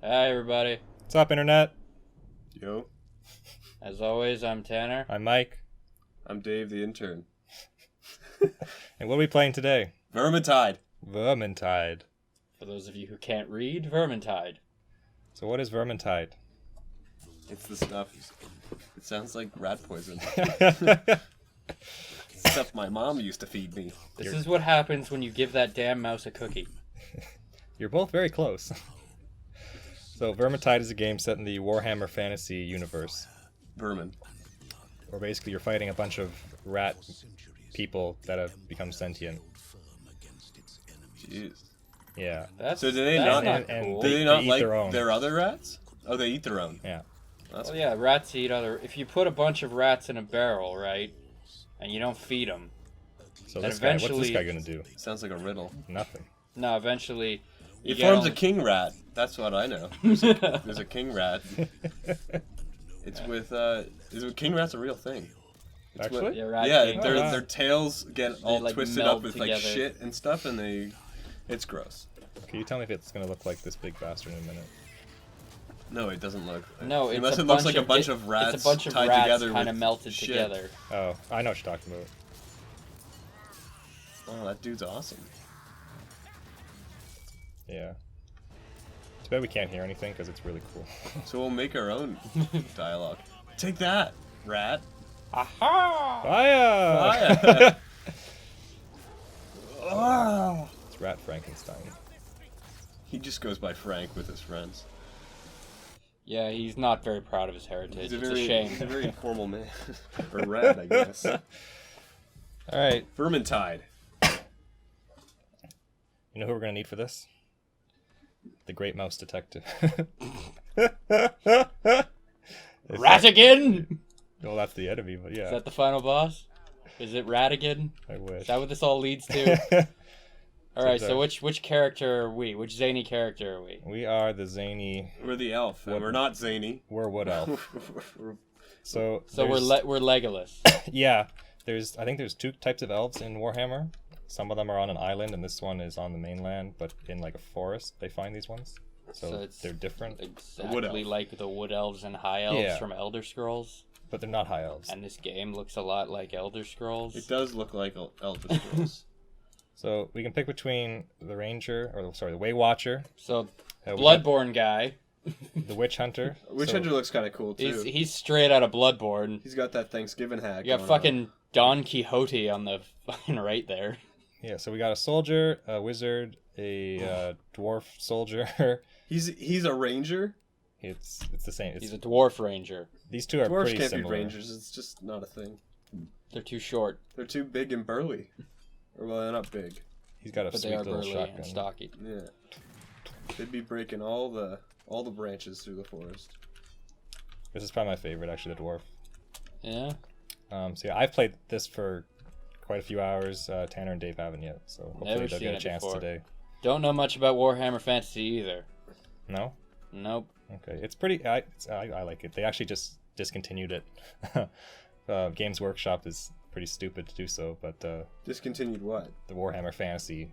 Hi, everybody. What's up, Internet? Yo. As always, I'm Tanner. I'm Mike. I'm Dave the intern. And what are we playing today? Vermintide. Vermintide. For those of you who can't read, Vermintide. So what is Vermintide? It's the stuff. It sounds like rat poison. Stuff my mom used to feed me. This is what happens when you give that damn mouse a cookie. You're both very close. So Vermintide is a game set in the Warhammer Fantasy universe. Vermin. Where basically you're fighting a bunch of rat people that have become sentient. Jeez. Yeah. So do they that's not, cool. do they not eat like their other rats? Oh, they eat their own. Yeah. That's Well, yeah, rats eat other... If you put a bunch of rats in a barrel, right, and you don't feed them... So And this guy, what's this eventually- guy gonna do? Sounds like a riddle. Nothing. No, eventually... you It get forms only- a king rat. That's what I know. There's a king rat. It's with king rat's a real thing. It's Actually? Yeah, rat yeah, king. Oh, wow. their tails get all like, twisted meld up with together. like shit and stuff, and it's gross. Can you tell me if it's gonna look like this big bastard in a minute? No, it doesn't look. No, it's unless a it looks bunch like a of bunch di- of rats It's a bunch of tied rats together kind of with melted shit. together. Oh, I know what you're talking about. Oh, that dude's awesome. Yeah. Too bad we can't hear anything because it's really cool. So we'll make our own dialogue. Take that, rat. Aha! Fire! Fire! Oh. It's Rat Frankenstein. He just goes by Frank with his friends. Yeah, he's not very proud of his heritage. He's It's a shame. He's a very informal man. Or rat, I guess. Alright, Vermintide. you know who we're gonna need for this? The Great Mouse Detective. Ratigan! Well, that's the enemy, but yeah. Is that the final boss? Is it Ratigan? I wish. Is that what this all leads to? Alright, so Sometimes. which character are we? Which zany character are we? We are the zany. We're the elf, and What- we're not zany. We're Wood Elf. So So there's- we're Legolas. yeah. I think there's two types of elves in Warhammer. Some of them are on an island, and this one is on the mainland, but in like a forest. They find these ones, so it's they're different. Wood Exactly elf. like the Wood Elves and High Elves Yeah. from Elder Scrolls. But they're not high elves. And this game looks a lot like Elder Scrolls. It does look like Elder Scrolls. So we can pick between the Ranger, the Way Watcher, So, we got Bloodborne guy. the Witch Hunter. Witch So- Hunter looks kind of cool too. He's straight out of Bloodborne. He's got that Thanksgiving hat. You got going fucking Don Quixote on the fucking right there. Yeah, so we got a soldier, a wizard, a dwarf soldier. on. He's a ranger. It's the same. He's a dwarf ranger. These two are Dwarves pretty can't similar. be rangers. It's just not a thing. They're too short, They're too big and burly. Or well, they're not big. He's got a but sweet they are little burly shotgun. and stocky. Yeah. They'd be breaking all the branches through the forest. This is probably my favorite, actually, the dwarf. Yeah. So yeah, I've played this for quite a few hours. Tanner and Dave haven't yet, so hopefully Never they'll seen get a it chance before. today. Don't know much about Warhammer Fantasy either. No? Nope. Okay, it's pretty. I like it. They actually just discontinued it. Games Workshop is pretty stupid to do so, but Discontinued what? the Warhammer Fantasy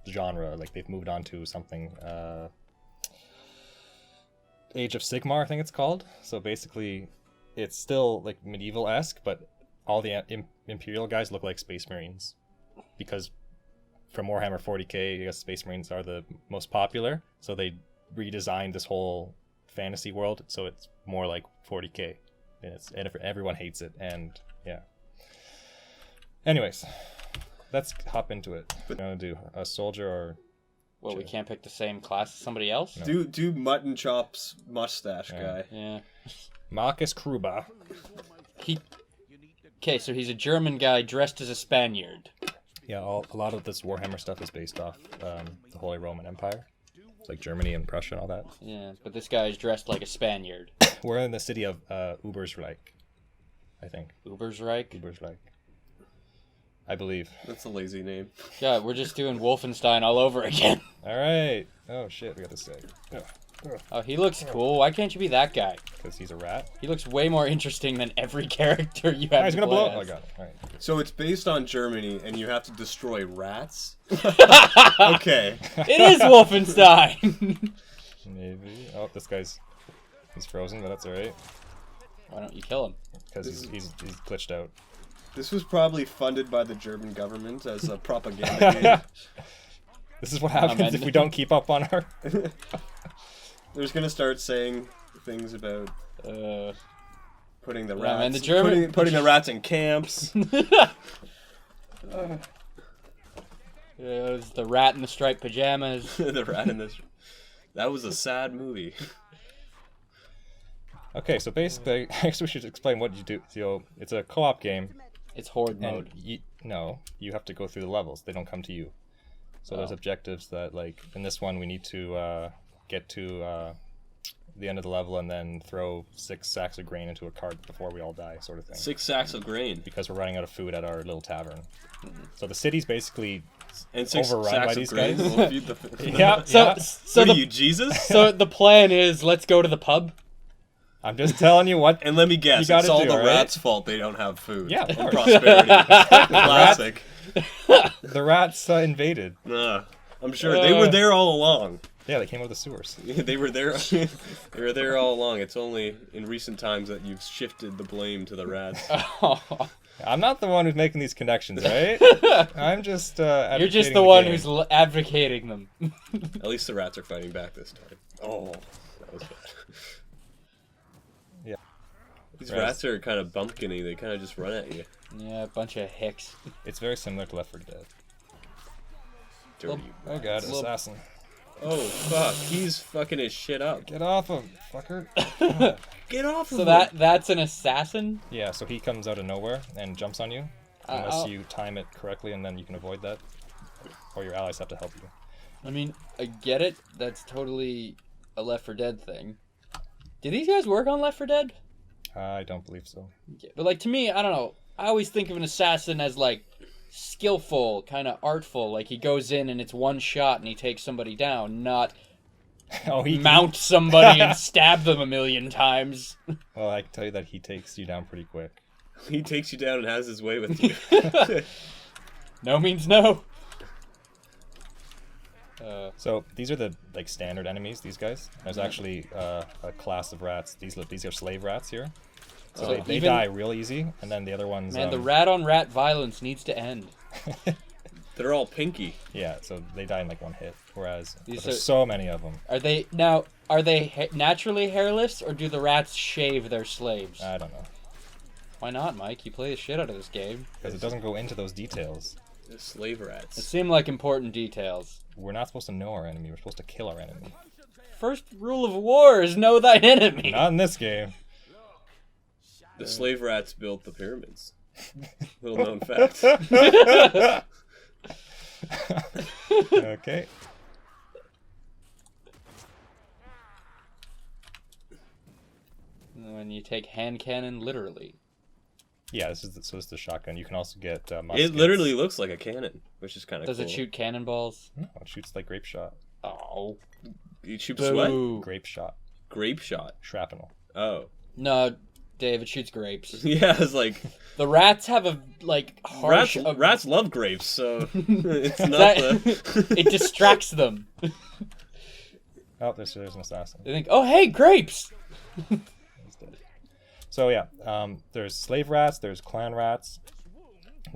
genre, like they've moved on to something. Age of Sigmar, I think it's called. So basically, it's still like medieval-esque, but all the Imperial guys look like Space Marines, because from Warhammer 40k, I guess Space Marines are the most popular. So they redesigned this whole fantasy world so it's more like 40k, and everyone hates it. And yeah. Anyways, let's hop into it. We're gonna do a soldier or. Well, we can't pick the same class as somebody else? No. Do mutton chops mustache Yeah. guy. Yeah. Marcus Kruba. Okay, so he's a German guy dressed as a Spaniard. Yeah, a lot of this Warhammer stuff is based off the Holy Roman Empire. It's like Germany and Prussia and all that. Yeah, but this guy is dressed like a Spaniard. We're in the city of Ubersreich, I think. Ubersreich? Ubersreich. I believe. That's a lazy name. Yeah, we're just doing Wolfenstein all over again. All right. Oh shit, we got this guy. Oh, he looks cool. Why can't you be that guy? Because he's a rat. He looks way more interesting than every character you have. Oh, he's to gonna play blow. as. Oh, I got it. All right. So it's based on Germany, and you have to destroy rats? Okay. It is Wolfenstein. Maybe. Oh, this guy's he's frozen, but that's all right Why don't you kill him? because he's glitched out. This was probably funded by the German government as a propaganda game. This is what happens if we don't keep up on our. They're just gonna start saying things about putting the Yeah, rats, man, the German- putting the rats in camps. It was the rat in the striped pajamas. The rat in this. That was a sad movie. Okay, so basically, I guess we should explain what you do. So it's a co-op game, It's horde and mode. you have to go through the levels. They don't come to you. So there's objectives that, like, in this one, we need to get to the end of the level and then throw 6 sacks of grain into a cart before we all die, sort of thing. 6 sacks of grain. Because we're running out of food at our little tavern. So the city's basically And 6 overrun sacks by of these grain guys. will feed the. Yeah, So, yeah. so What the are you, Jesus? so the plan is let's go to the pub. I'm just telling you what. And let me guess, You gotta it's all do, the right? rats' fault they don't have food. Yeah, of And course. prosperity. Classic. The rats invaded. I'm sure they were there all along. Yeah, they came out of the sewers. They were there. They were there all along. It's only in recent times that you've shifted the blame to the rats. I'm not the one who's making these connections, right? I'm just. You're just advocating the one game. who's advocating them. At least the rats are fighting back this time. Oh, that was bad. Yeah. These rats are kind of bumpkiny. They kind of just run at you. Yeah, a bunch of hicks. It's very similar to Left 4 Dead. Dirty. Oh god, Little- assassin. Oh fuck! He's fucking his shit up. Get off him, fucker. Get off of So him. that's an assassin? Yeah, so he comes out of nowhere and jumps on you. Unless you time it correctly, and then you can avoid that. Or your allies have to help you. I mean, I get it. That's totally a Left 4 Dead thing. Do these guys work on Left 4 Dead? I don't believe so. Yeah, but like to me, I don't know. I always think of an assassin as like skillful, kind of artful. Like he goes in and it's one shot and he takes somebody down, not Oh, he mount somebody and stab them a million times. Well, I can tell you that he takes you down pretty quick. He takes you down and has his way with you. No means no. So these are the like standard enemies. These guys. There's actually a class of rats. These are slave rats here. So they even- die real easy, and then the other ones. Man, the rat-on-rat violence needs to end. They're all pinky. Yeah, so they die in like one hit. Whereas These there's are- so many of them. Are they naturally hairless, or do the rats shave their slaves? I don't know, Why not, Mike? You play the shit out of this game. because it doesn't go into those details. They're slave It rats. seemed like important details. We're not supposed to know our enemy. We're supposed to kill our enemy. First rule of war is know thine enemy. Not in this game. The slave rats built the pyramids. Little known fact. Okay. When you take hand cannon literally. Yeah, this is the shotgun. You can also get muskets. It literally looks like a cannon, which is kind of cool. Does it shoot cannonballs? No, it shoots like grape shot. Oh. You shoot what? Boo. Grape shot. Grape shot. Shrapnel. Oh. No, Dave, it shoots grapes. Yeah, it's like The rats have a, like, harsh... rats love grapes, so it's not That- it distracts them. Oh, there's an assassin. They think, oh, hey, grapes! He's dead. So yeah, there's slave rats, there's clan rats.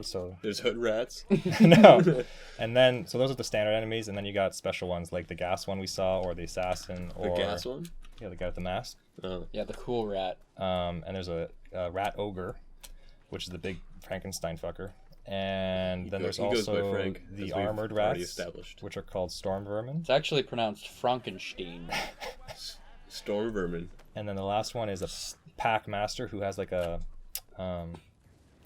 So there's hood rats. no, and then so those are the standard enemies, and then you got special ones like the gas one we saw, or the assassin, The or gas one? yeah, the guy with the mask. Oh. Yeah, the cool rat. And there's a rat ogre, which is the big Frankenstein fucker. And then there's he goes by also Frank, as the we've armored already rats, established. which are called storm vermin. It's actually pronounced Frankenstein. Storm vermin. And then the last one is a pack master who has like a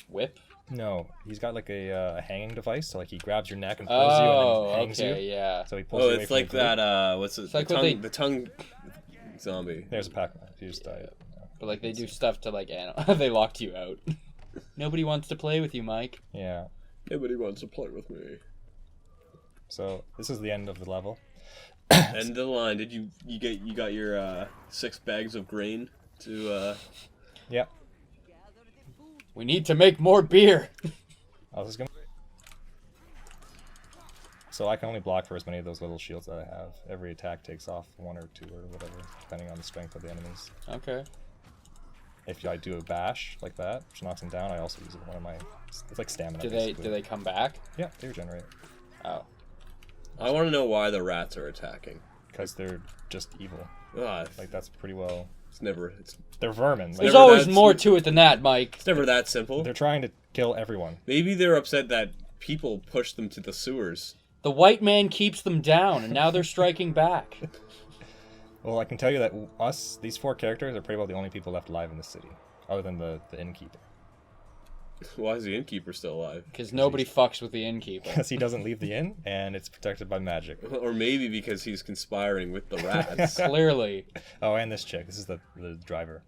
Whip? no, he's got like a hanging device. So like he grabs your neck and pulls you and Oh, then hangs okay, you. yeah. So he pulls Oh, you away it's from like the group. that, what's it? like the, what tongue, they- the tongue zombie. There's a pack master. You just die. But, like, they do stuff to, like, they locked you out. Nobody wants to play with you, Mike. Yeah. Nobody wants to play with me. So this is the end of the level. End of the line. Did you got your 6 bags of grain to? Yeah. We need to make more beer. I was just gonna. So I can only block for as many of those little shields that I have. Every attack takes off 1 or 2 or whatever, depending on the strength of the enemies. Okay. If I do a bash like that, which knocks them down, I also use one of my. It's like stamina. Do they come back? Yeah, they regenerate. Oh. I want to know why the rats are attacking. Because they're just evil. Ah, Like that's pretty well. it's They're vermin. There's Like, always that's- more to it than that, Mike. never that simple. they're trying to kill everyone. Maybe they're upset that people pushed them to the sewers. The white man keeps them down, and now they're striking back. Well, I can tell you that these 4 characters, are pretty well the only people left alive in the city, other than the innkeeper. Why is the innkeeper still alive? Because nobody fucks with the innkeeper. Because he doesn't leave the inn, and it's protected by magic. Or maybe because he's conspiring with the rats. Clearly. Oh, and this chick. This is the driver.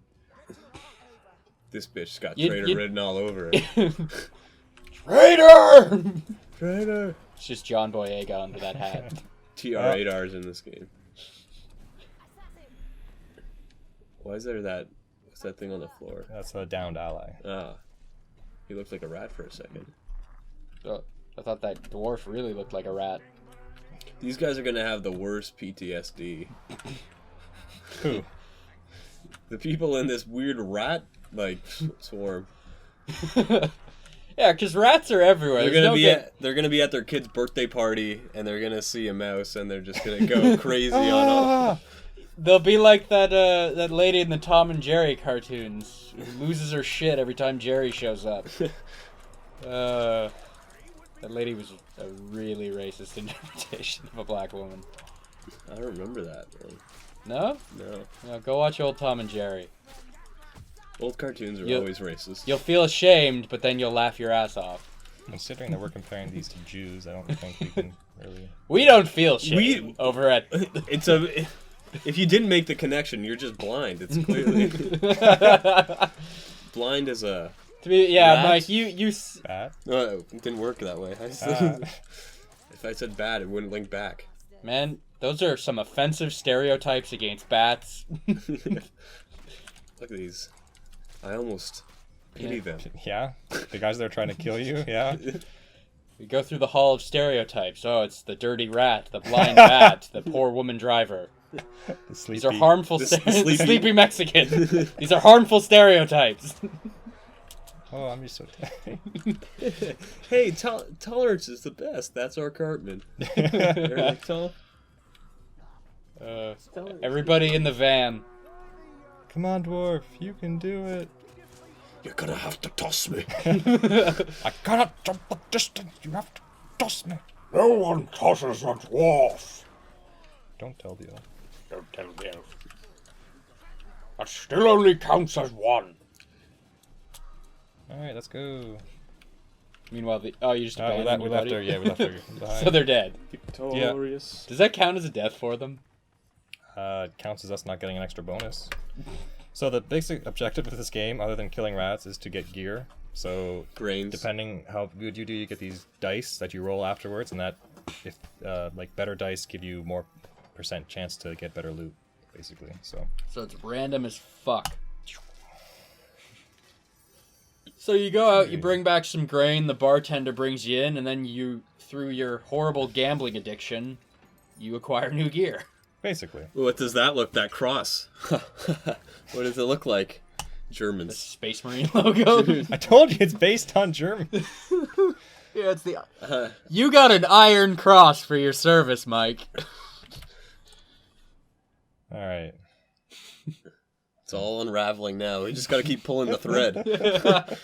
This bitch's got You- traitor you- written all over it. Traitor! Traitor! It's just John Boyega under that hat. TR8Rs in this game. Why is there what's that thing on the floor? That's a downed ally. Ah. He looked like a rat for a second. Oh, I thought that dwarf really looked like a rat. These guys are gonna have the worst PTSD. Who? The people in this weird rat, swarm. Yeah, because rats are everywhere. They're gonna be at their kid's birthday party, and they're gonna see a mouse, and they're just gonna go crazy on them. They'll be like that lady in the Tom and Jerry cartoons who loses her shit every time Jerry shows up. That lady was a really racist interpretation of a black woman. I don't remember that, man. No? No. No, go watch old Tom and Jerry. Old cartoons are You'll- always racist. You'll feel ashamed, but then you'll laugh your ass off. Considering that we're comparing these to Jews, I don't think we can really. We don't feel shame over at... It's a. If you didn't make the connection, you're just blind. It's clearly blind as a. Yeah, Rat? Mike, you Bad? No, it didn't work that way. If I said bad, it wouldn't link back. man, those are some offensive stereotypes against bats. Look at these. I almost pity them. Yeah? The guys that are trying to kill you? Yeah? We go through the hall of stereotypes. Oh, it's the dirty rat, the blind bat, the poor woman driver. The sleepy... These are harmful The the sleepy- sleepy Mexican. These are harmful stereotypes. Oh, I'm just so tired. Hey, tolerance is the best. That's our Cartman. Eric, Everybody in the van. Come on, dwarf. You can do it. You're gonna have to toss me. I cannot jump the distance. You have to toss me. No one tosses a dwarf. Don't tell Dio. Don't tell the elf. That still only counts as one. Alright, let's go. Meanwhile, you just abandoned We your left buddy? her. Yeah, we left her behind. So they're dead. Victorious. Does that count as a death for them? It counts as us not getting an extra bonus. So the basic objective of this game, other than killing rats, is to get gear. So Brains. depending how good you do, you get these dice that you roll afterwards, and that, if better dice give you more % chance to get better loot, basically. So it's random as fuck. So you go out, you bring back some grain, the bartender brings you in, and then you, through your horrible gambling addiction, you acquire new gear. basically, What does that look? That cross. What does it look like? The Germans. Space Marine logo. I told you it's based on German. Yeah, it's the. You got an iron cross for your service, Mike. All right. It's all unraveling now. We just gotta keep pulling the thread.